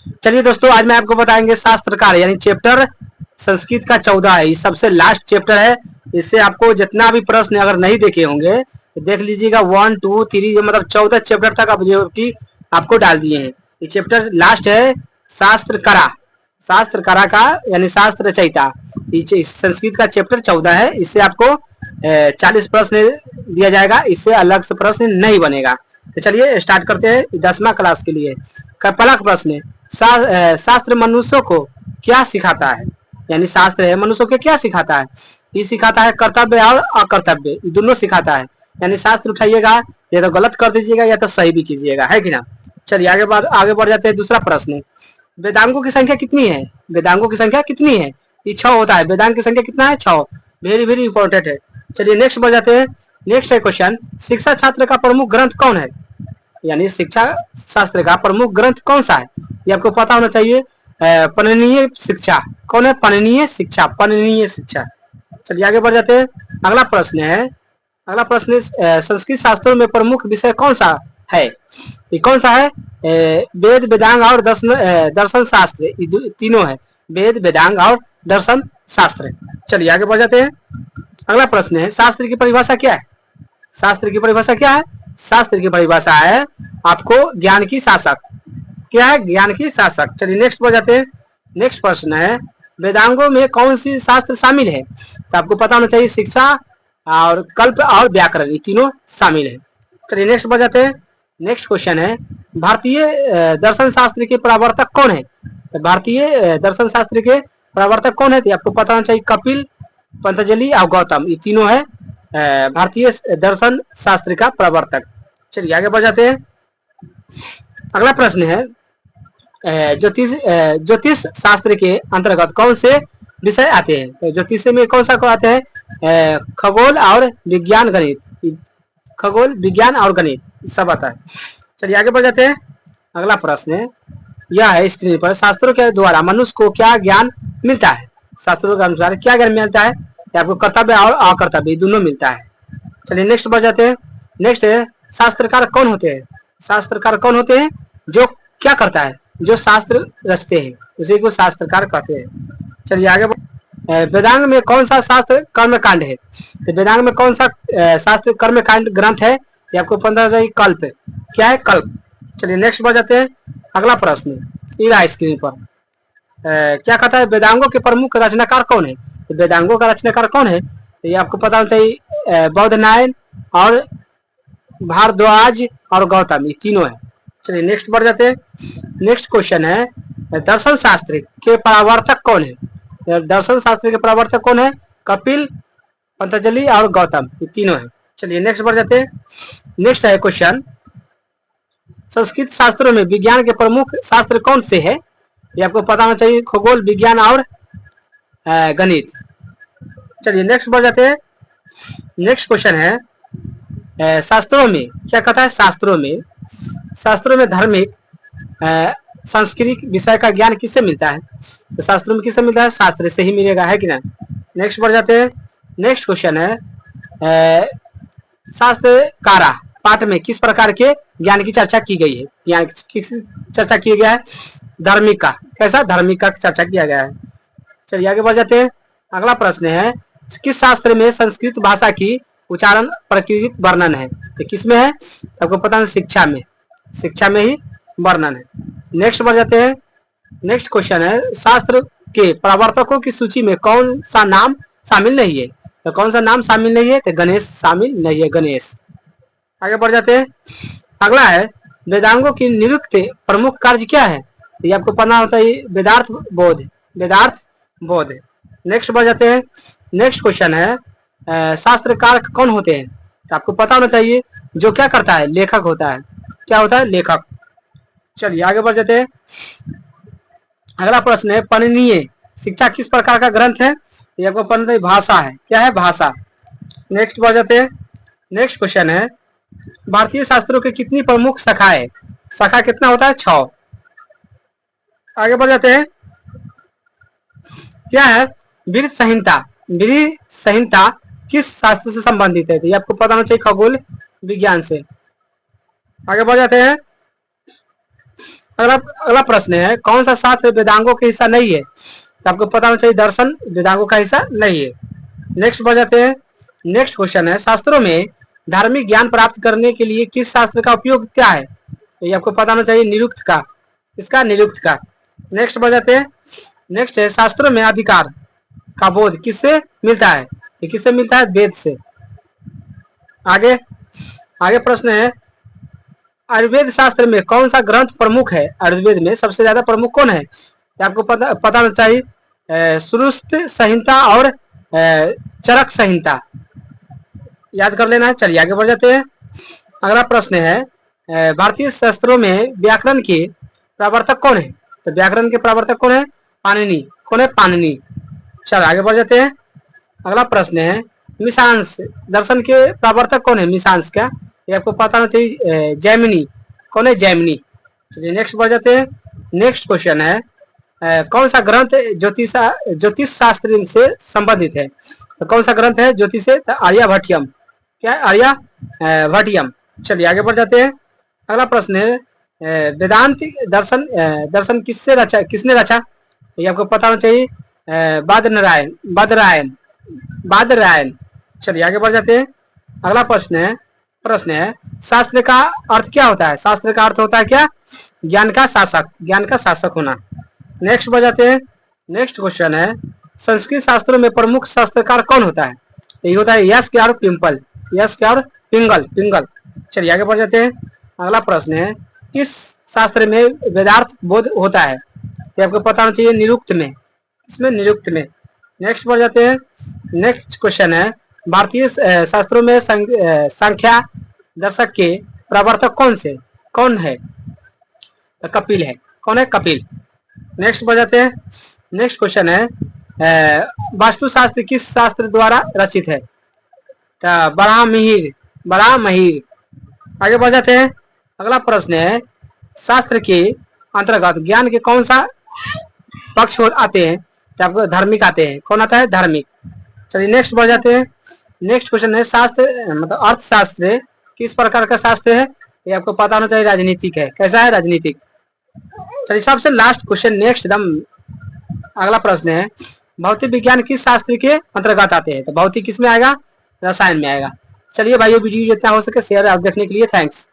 चलिए दोस्तों, आज मैं आपको बताएंगे शास्त्रकार यानी चैप्टर संस्कृत का 14 है। ये सबसे लास्ट चैप्टर है। इससे आपको जितना भी प्रश्न अगर नहीं देखे होंगे तो देख लीजिएगा। 1 2 3 मतलब 14 चैप्टर तक आपको डाल दिए हैं। ये चैप्टर लास्ट है। शास्त्र करा का यानी शास्त्र रचयिता, संस्कृत का चैप्टर 14 है। इससे आपको 40 प्रश्न दिया जाएगा। इससे अलग से प्रश्न नहीं बनेगा। तो चलिए स्टार्ट करते हैं 10वां क्लास के लिए। पहला प्रश्न, शास्त्र मनुष्यों को क्या सिखाता है? यानी शास्त्र है मनुष्यों को क्या सिखाता है? ये सिखाता है कर्तव्य और अकर्तव्य, ये दोनों सिखाता है। यानी शास्त्र उठाइएगा, या तो गलत कर दीजिएगा या तो सही भी कीजिएगा, है कि ना। चलिए आगे बढ़ जाते हैं। दूसरा प्रश्न, वेदांगों की संख्या कितनी है? वेदांगों की संख्या कितनी है? ये 6 होता है। वेदांग की संख्या कितना है? 6। वेरी वेरी इंपॉर्टेंट है। चलिए नेक्स्ट बढ़ जाते हैं। नेक्स्ट है क्वेश्चन, शिक्षा शास्त्र का प्रमुख ग्रंथ कौन है? यानी शिक्षा शास्त्र का प्रमुख ग्रंथ कौन सा है? ये आपको पता होना चाहिए। पाणिनीय शिक्षा। कौन है? पाणिनीय शिक्षा। पाणिनीय शिक्षा। चलिए आगे बढ़ जाते हैं। अगला प्रश्न संस्कृत शास्त्रों में प्रमुख विषय कौन सा है? ये कौन सा है? वेद, वेदांग और दर्शन शास्त्र, ये तीनों है। वेद, वेदांग और दर्शन शास्त्र। चलिए आगे बढ़ जाते हैं। अगला प्रश्न है, शास्त्र की परिभाषा क्या है? शास्त्र की परिभाषा क्या है? शास्त्र की परिभाषा है आपको ज्ञान की शासक। क्या है? ज्ञान की शासक। चलिए नेक्स्ट बढ़ जाते हैं। नेक्स्ट प्रश्न है, वेदांगों में कौन सी शास्त्र शामिल है? तो आपको पता होना चाहिए शिक्षा और कल्प और व्याकरण, ये तीनों शामिल है। चलिए नेक्स्ट बढ़ जाते हैं। नेक्स्ट क्वेश्चन है, भारतीय दर्शन शास्त्र के प्रवर्तक कौन है? तो भारतीय दर्शन शास्त्र के प्रवर्तक कौन है? तो आपको पता होना चाहिए कपिल, पतंजलि और गौतम, ये तीनों है भारतीय दर्शन शास्त्र का प्रवर्तक। चलिए आगे बढ़ जाते हैं। अगला प्रश्न है, ज्योतिष शास्त्र के अंतर्गत कौन से विषय आते हैं? तो ज्योतिष में कौन सा आते हैं? खगोल और विज्ञान, गणित। खगोल, विज्ञान और गणित सब आता है। चलिए आगे बढ़ जाते हैं। अगला प्रश्न यह है स्क्रीन पर, शास्त्रों के द्वारा मनुष्य को क्या ज्ञान मिलता है? शास्त्रों के अनुसार क्या ज्ञान मिलता है? आपको कर्तव्य और अकर्तव्य दोनों मिलता है। चलिए नेक्स्ट बढ़ जाते हैं। नेक्स्ट है, शास्त्रकार कौन होते हैं? शास्त्रकार कौन होते हैं? जो क्या करता है? जो शास्त्र रचते हैं उसी को शास्त्रकार कहते हैं। चलिए आगे वेदांग में कौन सा शास्त्र कर्मकांड है? तो वेदांग में कौन सा शास्त्र कर्मकांड ग्रंथ है? ये आपको पता है कल्प। क्या है? कल्प। चलिए नेक्स्ट बढ़ जाते हैं। अगला प्रश्न ये रहा स्क्रीन पर। क्या कहता है, वेदांगों के प्रमुख रचनाकार कौन है? तो वेदांगों का रचनाकार कौन है? तो ये आपको पता होना चाहिए बौद्धनायन और भारद्वाज और गौतम, ये तीनों है। चलिए नेक्स्ट बढ़ जाते हैं। नेक्स्ट क्वेश्चन है, दर्शन शास्त्र के प्रवर्तक कौन है? दर्शन शास्त्र के प्रवर्तक कौन है? कपिल, पतंजलि और गौतम, ये तीनों है। चलिए नेक्स्ट बढ़ जाते हैं। नेक्स्ट है क्वेश्चन, संस्कृत शास्त्रों में विज्ञान के प्रमुख शास्त्र कौन से है? ये आपको पता होना चाहिए खगोल, विज्ञान और गणित। चलिए नेक्स्ट बढ़ जाते हैं। नेक्स्ट क्वेश्चन है, शास्त्रों में क्या कहता है? शास्त्रों में धार्मिक सांस्कृतिक विषय का ज्ञान किससे मिलता है? तो शास्त्रों में किससे मिलता है? शास्त्र से ही मिलेगा, है कि ना। नेक्स्ट बढ़ जाते हैं। नेक्स्ट क्वेश्चन है, शास्त्रकारा पाठ में किस प्रकार के ज्ञान की चर्चा की गई है? ज्ञान किस चर्चा किया गया है? धार्मिक का। कैसा? धार्मिक का चर्चा किया गया है। चलिए आगे बढ़ जाते हैं। अगला प्रश्न है, किस शास्त्र में संस्कृत भाषा की उच्चारण प्रकृत वर्णन है? तो किसमें है? आपको पता है शिक्षा में। शिक्षा में ही वर्णन है। नेक्स्ट बढ़ जाते हैं। नेक्स्ट क्वेश्चन है, शास्त्र के प्रवर्तकों की सूची में कौन सा नाम शामिल नहीं है? तो कौन सा नाम शामिल नहीं है? तो गणेश शामिल नहीं है, गणेश। आगे बढ़ जाते हैं। अगला है, वेदांगों की निरुक्त प्रमुख कार्य क्या है? ये आपको पता होता है वेदार्थ बोध। वेदार्थ बोध। नेक्स्ट बढ़ जाते हैं। नेक्स्ट क्वेश्चन है, शास्त्रकार कौन होते हैं? तो आपको पता होना चाहिए जो क्या करता है? लेखक होता है। क्या होता है? लेखक। चलिए आगे बढ़ जाते हैं। अगला प्रश्न है, पाणिनीय शिक्षा किस प्रकार का ग्रंथ है? ये आपको पता है भाषा है। क्या है? भाषा। नेक्स्ट बढ़ जाते हैं। नेक्स्ट क्वेश्चन है, भारतीय शास्त्रों की कितनी प्रमुख शाखा है? शाखा कितना होता है? 6। आगे बढ़ जाते हैं। क्या है? वृत्त संहिता। वृत्त संहिता किस शास्त्र से संबंधित है? तो ये आपको पता होना चाहिए खगोल विज्ञान से। आगे बढ़ जाते हैं। अगला अगला प्रश्न है, कौन सा शास्त्र वेदांगों के हिस्सा नहीं है? तो आपको पता होना चाहिए दर्शन वेदांगों का हिस्सा नहीं है। नेक्स्ट बढ़ जाते हैं। नेक्स्ट क्वेश्चन है, शास्त्रों में धार्मिक ज्ञान प्राप्त करने के लिए किस शास्त्र का उपयोग क्या है? तो ये आपको पता होना चाहिए निरुक्त का, इसका निरुक्त का। नेक्स्ट बढ़ जाते हैं। नेक्स्ट है, शास्त्रों में अधिकार का बोध किससे मिलता है? ये किससे मिलता है? वेद से। आगे आगे प्रश्न है, आयुर्वेद शास्त्र में कौन सा ग्रंथ प्रमुख है? आयुर्वेद में सबसे ज्यादा प्रमुख कौन है? आपको पता होना चाहिए सुश्रुत संहिता और चरक संहिता, याद कर लेना है। चलिए आगे बढ़ जाते हैं। अगला प्रश्न है, भारतीय शास्त्रों में व्याकरण के प्रवर्तक कौन है? तो व्याकरण के प्रवर्तक कौन है? पाणिनि। कौन है? पाणिनि। चलो आगे बढ़ जाते हैं। अगला प्रश्न है, मीमांस दर्शन के प्रवर्तक कौन है? मीमांस का, ये आपको पता होना चाहिए जैमिनी। कौन है? जैमिनी। चलिए नेक्स्ट बढ़ जाते हैं। नेक्स्ट क्वेश्चन है, कौन सा ग्रंथ ज्योतिष शास्त्र से संबंधित है? तो कौन सा ग्रंथ है ज्योतिष से? तो आर्यभट्टियम। क्या है? आर्यभट्टियम। चलिए आगे बढ़ जाते हैं। अगला प्रश्न है, वेदांत दर्शन किसने रचा? ये आपको पता होना चाहिए बादरायण। चलिए आगे बढ़ जाते हैं। अगला प्रश्न है, शास्त्र का अर्थ क्या होता है? शास्त्र का अर्थ होता है क्या? ज्ञान का शासक होना। नेक्स्ट बढ़ जाते हैं। नेक्स्ट क्वेश्चन है, संस्कृत शास्त्रों में प्रमुख शास्त्रकार कौन होता है? ये होता है यास्क और पिंगल। चलिए आगे बढ़ जाते हैं। अगला प्रश्न है, किस शास्त्र में वेदार्थ बोध होता है? तो आपको पता होना चाहिए निरुक्त में। इसमें निरुक्त में। नेक्स्ट बढ़ जाते हैं। नेक्स्ट क्वेश्चन है, भारतीय शास्त्रों में संख्या दर्शक के प्रवर्तक कौन है? तो कपिल है। कौन है? कपिल। नेक्स्ट बढ़ जाते हैं। नेक्स्ट क्वेश्चन है, वास्तुशास्त्र किस शास्त्र द्वारा रचित है? तो बराहमिहिर। आगे बढ़ जाते हैं। अगला प्रश्न है, शास्त्र के अंतर्गत ज्ञान के कौन सा पक्ष आते हैं? तो आपको धार्मिक आते हैं। कौन आता है? धार्मिक। चलिए नेक्स्ट बढ़ जाते हैं। नेक्स्ट क्वेश्चन है, शास्त्र मतलब अर्थशास्त्र किस प्रकार का शास्त्र है? ये आपको पता होना चाहिए राजनीतिक है। कैसा है? राजनीतिक। चलिए सबसे लास्ट क्वेश्चन नेक्स्ट एकदम अगला प्रश्न है, भौतिक विज्ञान किस शास्त्र के अंतर्गत आते हैं? तो भौतिक किस में आएगा? रसायन में आएगा। चलिए भाइयों, वीडियो जितना हो सके शेयर आप देखने के लिए थैंक्स।